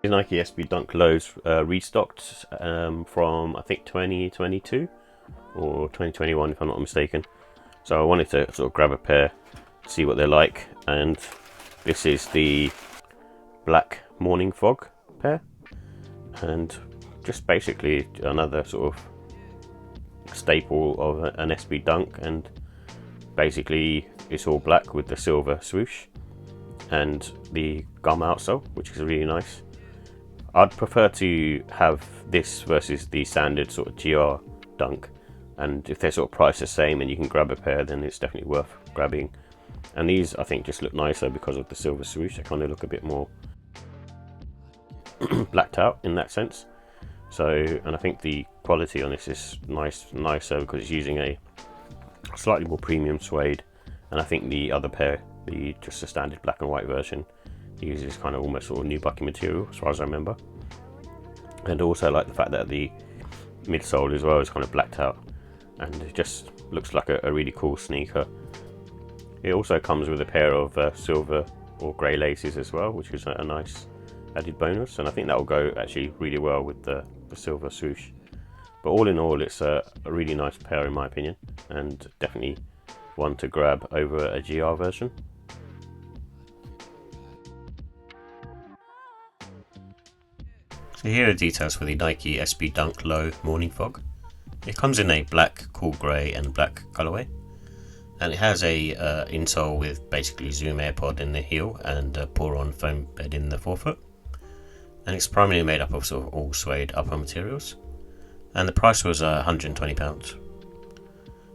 Nike SB Dunk Lows restocked from I think 2022 or 2021 if I'm not mistaken. So I wanted to sort of grab a pair, see what they're like, and this is the black morning fog pair, and just basically another sort of staple of an SB Dunk, and basically it's all black with the silver swoosh and the gum outsole, which is really nice. I'd prefer to have this versus the standard sort of GR Dunk, and if they're sort of priced the same and you can grab a pair, then it's definitely worth grabbing. And these I think just look nicer because of the silver swoosh. They kind of look a bit more blacked out in that sense. So, and I think the quality on this is nicer because it's using a slightly more premium suede, and I think the other pair, just the standard black and white version, uses kind of almost sort of nubucky material as far as I remember. And also I like the fact that the midsole as well is kind of blacked out, and it just looks like a really cool sneaker. It also comes with a pair of silver or grey laces as well, which is a nice added bonus, and I think that will go actually really well with the silver swoosh. But all in all, it's a really nice pair in my opinion, and definitely one to grab over a GR version. So here are details for the Nike SB Dunk Low Morning Fog. It comes in a black, cool grey and black colourway, and it has a insole with basically Zoom AirPod in the heel and a pour-on foam bed in the forefoot, and it's primarily made up of sort of all suede upper materials, and the price was £120.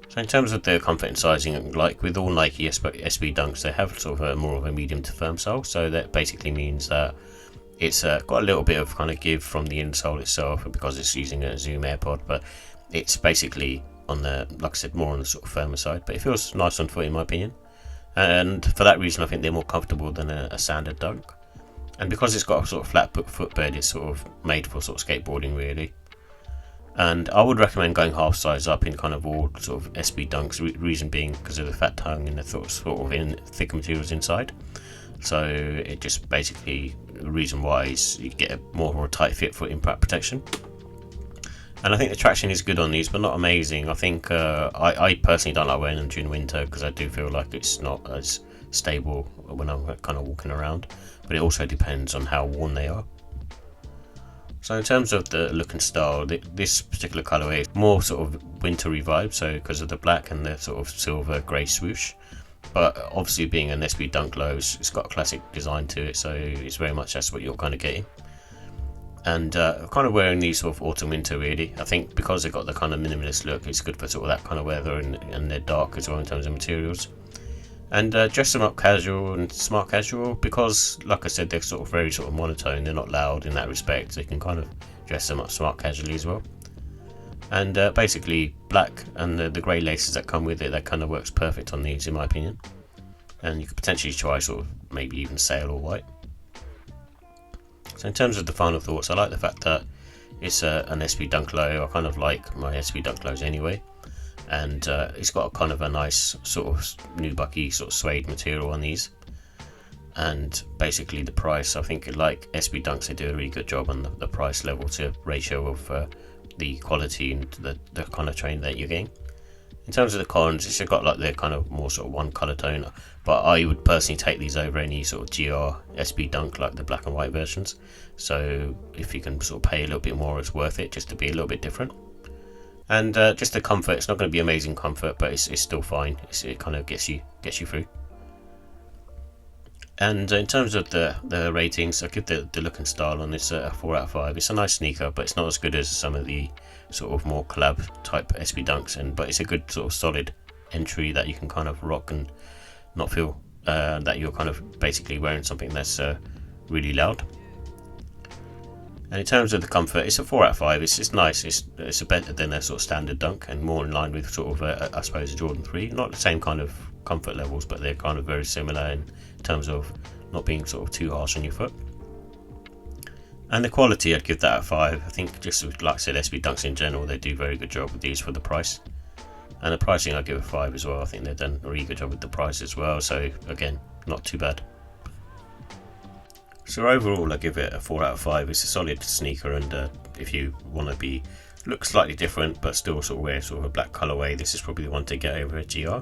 So in terms of the comfort and sizing, like with all Nike SB Dunks, they have sort of more of a medium to firm sole, so that basically means that it's got a little bit of kind of give from the insole itself because it's using a Zoom AirPod, but it's basically on the, like I said, more on the sort of firmer side, but it feels nice on foot in my opinion, and for that reason I think they're more comfortable than a standard Dunk. And because it's got a sort of flat footbed, it's sort of made for sort of skateboarding really. And I would recommend going half size up in kind of all sort of SB Dunks, reason being because of the fat tongue and the sort of in thicker materials inside. So it just basically, the reason why is you get a more of a tight fit for impact protection. And I think the traction is good on these, but not amazing. I think I personally don't like wearing them during winter because I do feel like it's not as stable when I'm kind of walking around. But it also depends on how worn they are. So in terms of the look and style, this particular colourway is more sort of wintry vibe, so because of the black and the sort of silver grey swoosh. But obviously being an SB Dunk Low, it's got a classic design to it, so it's very much that's what you're kind of getting. And kind of wearing these sort of autumn winter really. I think because they've got the kind of minimalist look, it's good for sort of that kind of weather, and they're dark as well in terms of materials. And dress them up casual and smart casual, because like I said, they're sort of very sort of monotone, they're not loud in that respect, they can kind of dress them up smart casually as well. And basically black and the grey laces that come with it, that kind of works perfect on these in my opinion. And you could potentially try sort of maybe even sail or white. So in terms of the final thoughts, I like the fact that it's an SB Dunk Low. I kind of like my SB Dunk Lows anyway, and it's got kind of a nice sort of nubucky sort of suede material on these. And basically the price, I think like SB Dunks, they do a really good job on the price level to ratio of the quality and the kind of train that you're getting. In terms of the cons, it's got like the kind of more sort of one colour tone, but I would personally take these over any sort of GR SB Dunk like the black and white versions. So if you can sort of pay a little bit more, it's worth it just to be a little bit different. And just the comfort, it's not going to be amazing comfort, but it's still fine. It kind of gets you through. And in terms of the ratings, I give the look and style on this a 4 out of 5. It's a nice sneaker, but it's not as good as some of the sort of more collab type SB Dunks, but it's a good sort of solid entry that you can kind of rock and not feel that you're kind of basically wearing something that's really loud. And in terms of the comfort, it's a 4 out of 5. It's nice. It's better than a sort of standard Dunk and more in line with sort of I suppose a Jordan 3. Not the same kind of comfort levels, but they're kind of very similar in terms of not being sort of too harsh on your foot. And the quality, I'd give that a 5. I think just like I said, SB Dunks in general, they do a very good job with these for the price. And the pricing, I'd give a 5 as well. I think they've done a really good job with the price as well. So again, not too bad. So overall I give it a 4 out of 5. It's a solid sneaker, and if you want to look slightly different but still sort of wear sort of a black colourway, this is probably the one to get over a GR.